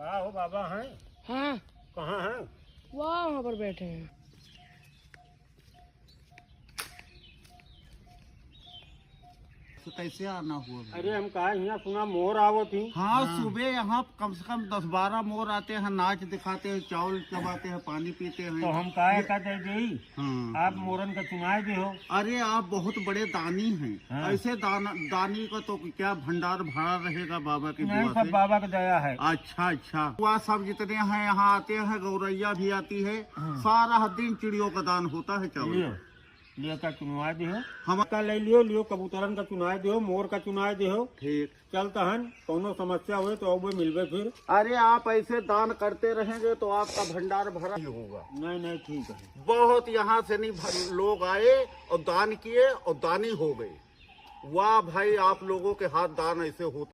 कहाँ हो बाबा हैं? हाँ कहाँ हैं? वहाँ पर बैठे हैं। तो कैसे आना हुआ भाई? अरे हम कहा यहाँ सुना मोर आवो थी। हाँ, सुबह यहाँ कम से कम 10-12 मोर आते हैं, नाच दिखाते हैं, चावल चबाते हैं, पानी पीते हैं। तो हम कहा का दे दी हाँ। आप मोरन का चुनाव दे हो। अरे आप बहुत बड़े दानी हैं। हाँ। ऐसे दानी का तो क्या भंडार भरा रहेगा बाबा की नहीं, दुआ सब से। बाबा का दया है। अच्छा अच्छा, वह सब जितने हैं यहाँ आते हैं, गौरैया भी आती है। हाँ। सारा दिन चिड़ियों का दान होता है चावल। लियो लियो का चुनाव दे हो। हम का ले लियो लियो कबूतरन का चुनाव दे हो, मोर का चुनाव दे हो। ठीक। चलता हन कोनो समस्या हुए तो अब मिलवे फिर। अरे आप ऐसे दान करते रहेंगे तो आपका भंडार भरा ही होगा। नहीं नहीं ठीक है। बहुत यहाँ से नहीं लोग आए और दान किए और दानी हो गए। वाह भाई, आप लोगों के हाथ दान ऐसे होते।